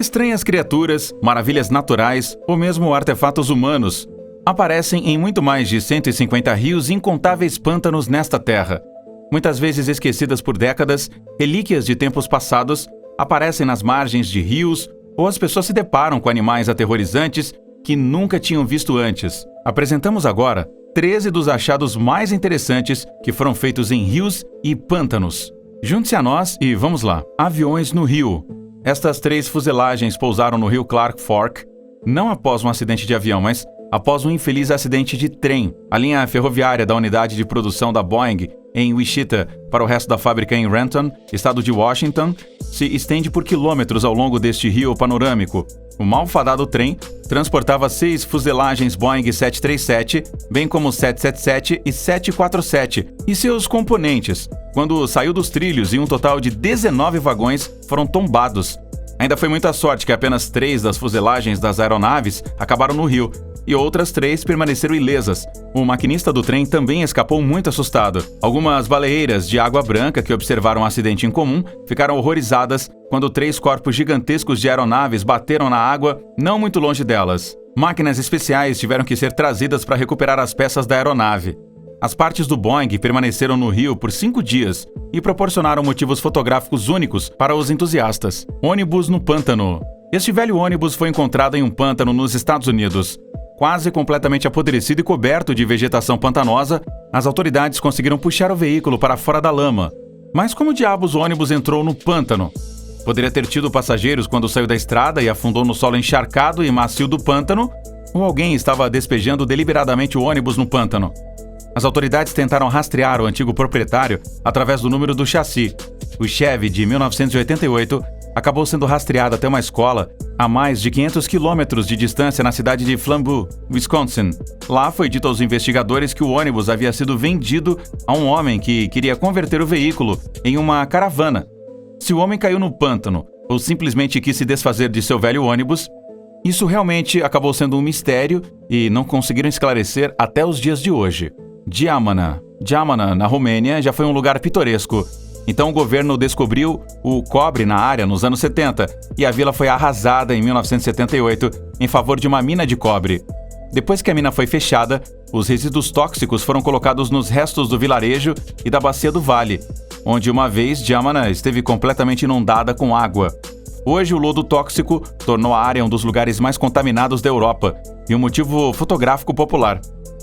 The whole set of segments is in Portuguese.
Estranhas criaturas, maravilhas naturais ou mesmo artefatos humanos aparecem em muito mais de 150 rios e incontáveis pântanos nesta terra. Muitas vezes esquecidas por décadas, relíquias de tempos passados aparecem nas margens de rios ou as pessoas se deparam com animais aterrorizantes que nunca tinham visto antes. Apresentamos agora 13 dos achados mais interessantes que foram feitos em rios e pântanos. Junte-se a nós e vamos lá. Aviões no rio. Estas 3 fuselagens pousaram no rio Clark Fork, não após um acidente de avião, mas após um infeliz acidente de trem. A linha ferroviária da unidade de produção da Boeing em Wichita para o resto da fábrica em Renton, estado de Washington, se estende por quilômetros ao longo deste rio panorâmico. O malfadado trem transportava 6 fuselagens Boeing 737, bem como 777 e 747, e seus componentes, quando saiu dos trilhos e um total de 19 vagões foram tombados. Ainda foi muita sorte que apenas 3 das fuselagens das aeronaves acabaram no rio, e outras 3 permaneceram ilesas. O maquinista do trem também escapou muito assustado. Algumas baleeiras de água branca que observaram o acidente em comum ficaram horrorizadas quando 3 corpos gigantescos de aeronaves bateram na água não muito longe delas. Máquinas especiais tiveram que ser trazidas para recuperar as peças da aeronave. As partes do Boeing permaneceram no rio por 5 dias e proporcionaram motivos fotográficos únicos para os entusiastas. Ônibus no pântano. Este velho ônibus foi encontrado em um pântano nos Estados Unidos. Quase completamente apodrecido e coberto de vegetação pantanosa, as autoridades conseguiram puxar o veículo para fora da lama. Mas como diabos o ônibus entrou no pântano? Poderia ter tido passageiros quando saiu da estrada e afundou no solo encharcado e macio do pântano, ou alguém estava despejando deliberadamente o ônibus no pântano. As autoridades tentaram rastrear o antigo proprietário através do número do chassi. O Chevy de 1988 acabou sendo rastreado até uma escola a mais de 500 quilômetros de distância na cidade de Flambeau, Wisconsin. Lá foi dito aos investigadores que o ônibus havia sido vendido a um homem que queria converter o veículo em uma caravana. Se o homem caiu no pântano ou simplesmente quis se desfazer de seu velho ônibus, isso realmente acabou sendo um mistério e não conseguiram esclarecer até os dias de hoje. Diamana, na Romênia, já foi um lugar pitoresco. Então o governo descobriu o cobre na área nos anos 70 e a vila foi arrasada em 1978 em favor de uma mina de cobre. Depois que a mina foi fechada, os resíduos tóxicos foram colocados nos restos do vilarejo e da bacia do vale, onde uma vez Diamana esteve completamente inundada com água. Hoje o lodo tóxico tornou a área um dos lugares mais contaminados da Europa e um motivo fotográfico popular.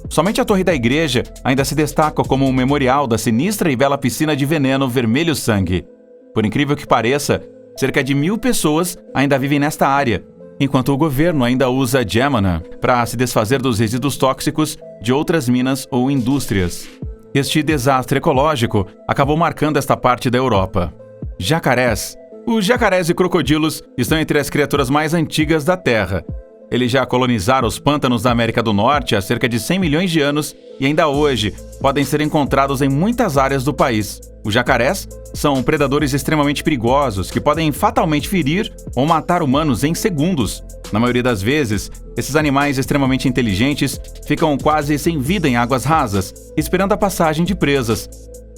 Somente a torre da igreja ainda se destaca como um memorial da sinistra e bela piscina de veneno vermelho sangue. Por incrível que pareça, cerca de 1.000 pessoas ainda vivem nesta área, enquanto o governo ainda usa Diamana para se desfazer dos resíduos tóxicos de outras minas ou indústrias. Este desastre ecológico acabou marcando esta parte da Europa. Jacarés. Os jacarés e crocodilos estão entre as criaturas mais antigas da Terra. Eles já colonizaram os pântanos da América do Norte há cerca de 100 milhões de anos e ainda hoje podem ser encontrados em muitas áreas do país. Os jacarés são predadores extremamente perigosos que podem fatalmente ferir ou matar humanos em segundos. Na maioria das vezes, esses animais extremamente inteligentes ficam quase sem vida em águas rasas, esperando a passagem de presas.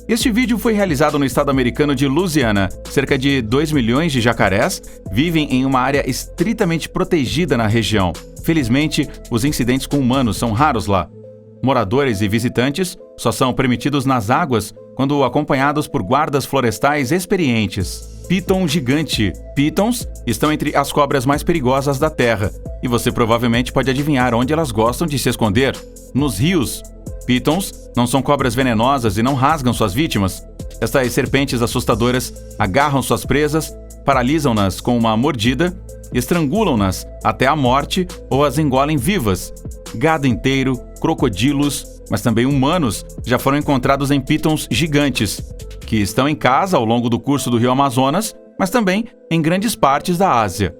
Este vídeo foi realizado no estado americano de Louisiana. Cerca de 2 milhões de jacarés vivem em uma área estritamente protegida na região. Felizmente, os incidentes com humanos são raros lá. Moradores e visitantes só são permitidos nas águas quando acompanhados por guardas florestais experientes. Piton gigante. Pitons estão entre as cobras mais perigosas da Terra, e você provavelmente pode adivinhar onde elas gostam de se esconder: nos rios. Pitons não são cobras venenosas e não rasgam suas vítimas. Estas serpentes assustadoras agarram suas presas, paralisam-nas com uma mordida, estrangulam-nas até a morte ou as engolem vivas. Gado inteiro, crocodilos, mas também humanos já foram encontrados em pitons gigantes, que estão em casa ao longo do curso do rio Amazonas, mas também em grandes partes da Ásia.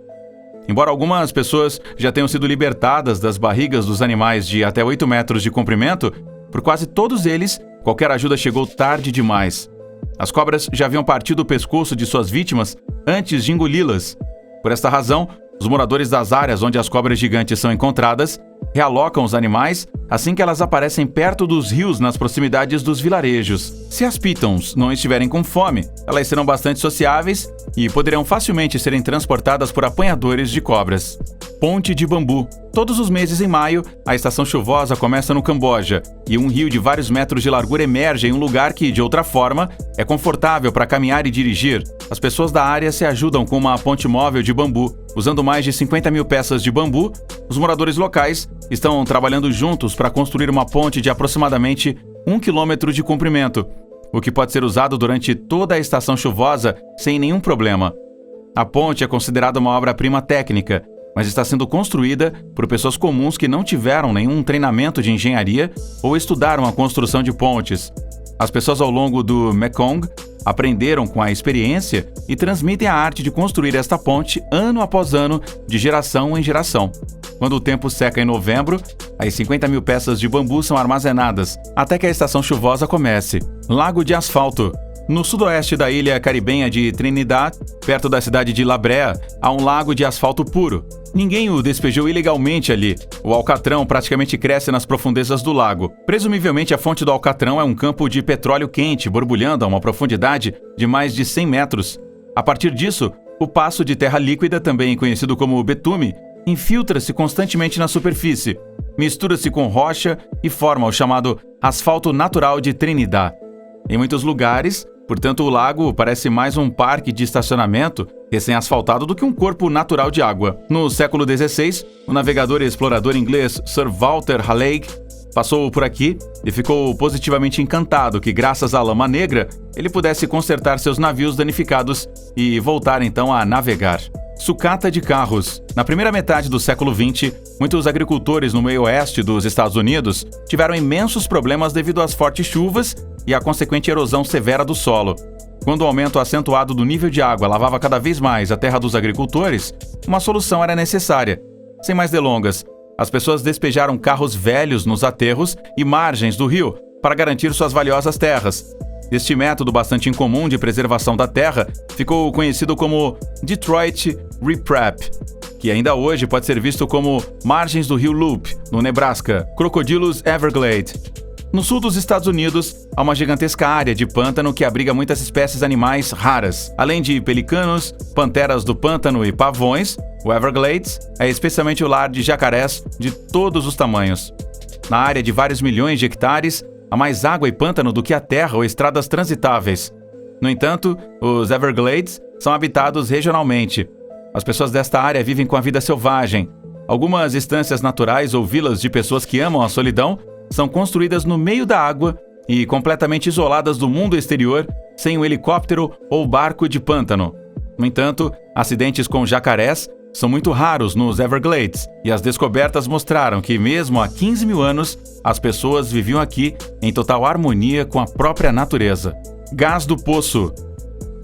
Embora algumas pessoas já tenham sido libertadas das barrigas dos animais de até 8 metros de comprimento, por quase todos eles, qualquer ajuda chegou tarde demais. As cobras já haviam partido o pescoço de suas vítimas antes de engoli-las. Por esta razão, os moradores das áreas onde as cobras gigantes são encontradas realocam os animais assim que elas aparecem perto dos rios nas proximidades dos vilarejos. Se as pitons não estiverem com fome, elas serão bastante sociáveis e poderão facilmente serem transportadas por apanhadores de cobras. Ponte de bambu. Todos os meses em maio, a estação chuvosa começa no Camboja e um rio de vários metros de largura emerge em um lugar que, de outra forma, é confortável para caminhar e dirigir. As pessoas da área se ajudam com uma ponte móvel de bambu. Usando mais de 50 mil peças de bambu, os moradores locais estão trabalhando juntos para construir uma ponte de aproximadamente 1 quilômetro de comprimento, o que pode ser usado durante toda a estação chuvosa sem nenhum problema. A ponte é considerada uma obra-prima técnica, mas está sendo construída por pessoas comuns que não tiveram nenhum treinamento de engenharia ou estudaram a construção de pontes. As pessoas ao longo do Mekong aprenderam com a experiência e transmitem a arte de construir esta ponte ano após ano, de geração em geração. Quando o tempo seca em novembro, as 50 mil peças de bambu são armazenadas até que a estação chuvosa comece. Lago de asfalto. No sudoeste da ilha caribenha de Trinidad, perto da cidade de La Brea, há um lago de asfalto puro. Ninguém o despejou ilegalmente ali. O alcatrão praticamente cresce nas profundezas do lago. Presumivelmente, a fonte do alcatrão é um campo de petróleo quente, borbulhando a uma profundidade de mais de 100 metros. A partir disso, o passo de terra líquida, também conhecido como betume, infiltra-se constantemente na superfície, mistura-se com rocha e forma o chamado asfalto natural de Trinidad. Em muitos lugares, portanto, o lago parece mais um parque de estacionamento recém-asfaltado do que um corpo natural de água. No século XVI, o navegador e explorador inglês Sir Walter Raleigh passou por aqui e ficou positivamente encantado que, graças à lama negra, ele pudesse consertar seus navios danificados e voltar então a navegar. Sucata de carros. Na primeira metade do século XX, muitos agricultores no meio oeste dos Estados Unidos tiveram imensos problemas devido às fortes chuvas e à consequente erosão severa do solo. Quando o aumento acentuado do nível de água lavava cada vez mais a terra dos agricultores, uma solução era necessária. Sem mais delongas, as pessoas despejaram carros velhos nos aterros e margens do rio para garantir suas valiosas terras. Este método bastante incomum de preservação da terra ficou conhecido como Detroit Riprap, que ainda hoje pode ser visto como margens do rio Loup, no Nebraska, Crocodilos Everglade. No sul dos Estados Unidos, há uma gigantesca área de pântano que abriga muitas espécies animais raras. Além de pelicanos, panteras do pântano e pavões, o Everglades é especialmente o lar de jacarés de todos os tamanhos. Na área de vários milhões de hectares, há mais água e pântano do que a terra ou estradas transitáveis. No entanto, os Everglades são habitados regionalmente. As pessoas desta área vivem com a vida selvagem. Algumas estâncias naturais ou vilas de pessoas que amam a solidão são construídas no meio da água e completamente isoladas do mundo exterior, sem um helicóptero ou barco de pântano. No entanto, acidentes com jacarés são muito raros nos Everglades, e as descobertas mostraram que, mesmo há 15 mil anos, as pessoas viviam aqui em total harmonia com a própria natureza. Gás do poço.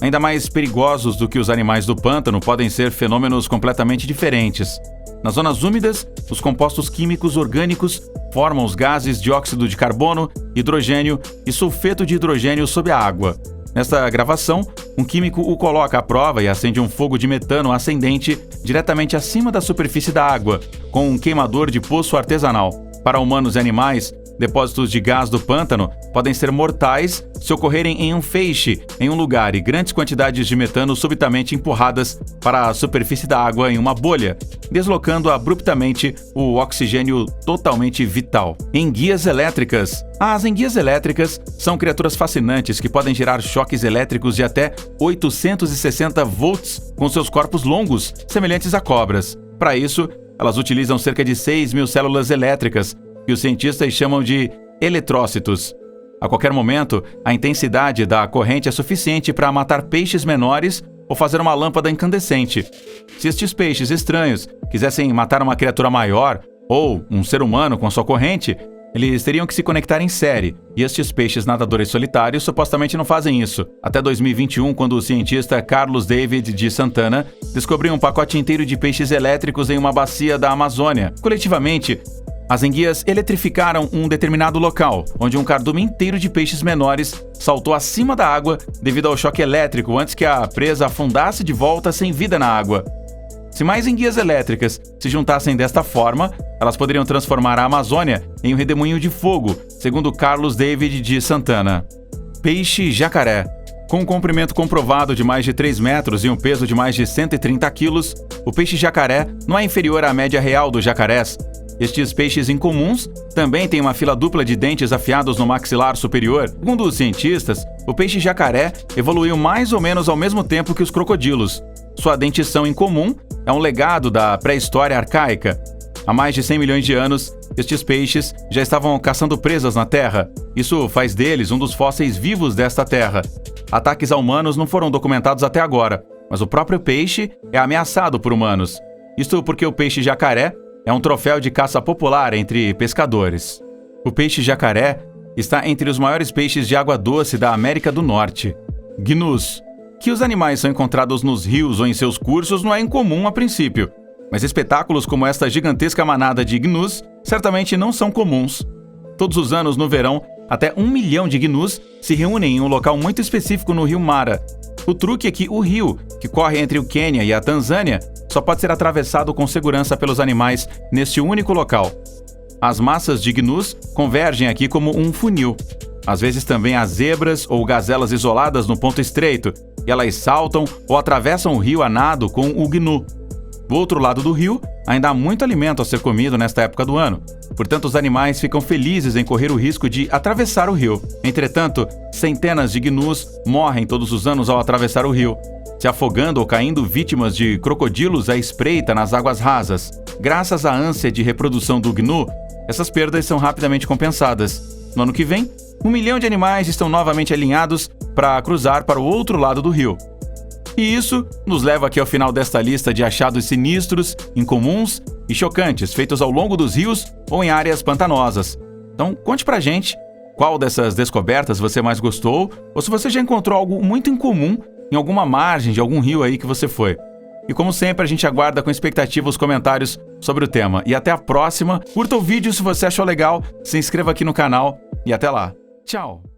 Ainda mais perigosos do que os animais do pântano podem ser fenômenos completamente diferentes. Nas zonas úmidas, os compostos químicos orgânicos formam os gases dióxido de carbono, hidrogênio e sulfeto de hidrogênio sob a água. Nesta gravação, um químico o coloca à prova e acende um fogo de metano ascendente diretamente acima da superfície da água, com um queimador de poço artesanal. Para humanos e animais, depósitos de gás do pântano podem ser mortais se ocorrerem em um feixe, em um lugar, e grandes quantidades de metano subitamente empurradas para a superfície da água em uma bolha, deslocando abruptamente o oxigênio totalmente vital. Enguias elétricas. As enguias elétricas são criaturas fascinantes que podem gerar choques elétricos de até 860 volts com seus corpos longos, semelhantes a cobras. Para isso, elas utilizam cerca de 6 mil células elétricas, que os cientistas chamam de eletrócitos. A qualquer momento, a intensidade da corrente é suficiente para matar peixes menores ou fazer uma lâmpada incandescente. Se estes peixes estranhos quisessem matar uma criatura maior ou um ser humano com sua corrente, eles teriam que se conectar em série, e estes peixes nadadores solitários supostamente não fazem isso. Até 2021, quando o cientista Carlos David de Santana descobriu um pacote inteiro de peixes elétricos em uma bacia da Amazônia. Coletivamente, as enguias eletrificaram um determinado local, onde um cardume inteiro de peixes menores saltou acima da água devido ao choque elétrico antes que a presa afundasse de volta sem vida na água. Se mais enguias elétricas se juntassem desta forma, elas poderiam transformar a Amazônia em um redemoinho de fogo, segundo Carlos David de Santana. Peixe jacaré. Com um comprimento comprovado de mais de 3 metros e um peso de mais de 130 quilos, o peixe jacaré não é inferior à média real dos jacarés. Estes peixes incomuns também têm uma fila dupla de dentes afiados no maxilar superior. Segundo os cientistas, o peixe jacaré evoluiu mais ou menos ao mesmo tempo que os crocodilos. Sua dentição incomum é um legado da pré-história arcaica. Há mais de 100 milhões de anos, estes peixes já estavam caçando presas na Terra. Isso faz deles um dos fósseis vivos desta Terra. Ataques a humanos não foram documentados até agora, mas o próprio peixe é ameaçado por humanos. Isto porque o peixe jacaré é um troféu de caça popular entre pescadores. O peixe jacaré está entre os maiores peixes de água doce da América do Norte. Gnus. Que os animais são encontrados nos rios ou em seus cursos não é incomum a princípio, mas espetáculos como esta gigantesca manada de gnus certamente não são comuns. Todos os anos, no verão, até 1 milhão de gnus se reúnem em um local muito específico no rio Mara. O truque é que o rio, que corre entre o Quênia e a Tanzânia, só pode ser atravessado com segurança pelos animais neste único local. As massas de gnus convergem aqui como um funil. Às vezes também há zebras ou gazelas isoladas no ponto estreito, e elas saltam ou atravessam o rio a nado com o gnu. Do outro lado do rio, ainda há muito alimento a ser comido nesta época do ano. Portanto, os animais ficam felizes em correr o risco de atravessar o rio. Entretanto, centenas de gnus morrem todos os anos ao atravessar o rio, se afogando ou caindo vítimas de crocodilos à espreita nas águas rasas. Graças à ânsia de reprodução do gnu, essas perdas são rapidamente compensadas. No ano que vem, 1 milhão de animais estão novamente alinhados para cruzar para o outro lado do rio. E isso nos leva aqui ao final desta lista de achados sinistros, incomuns e chocantes feitos ao longo dos rios ou em áreas pantanosas. Então, conte pra gente qual dessas descobertas você mais gostou ou se você já encontrou algo muito incomum em alguma margem de algum rio aí que você foi. E como sempre, a gente aguarda com expectativa os comentários sobre o tema. E até a próxima. Curta o vídeo se você achou legal, se inscreva aqui no canal e até lá. Tchau!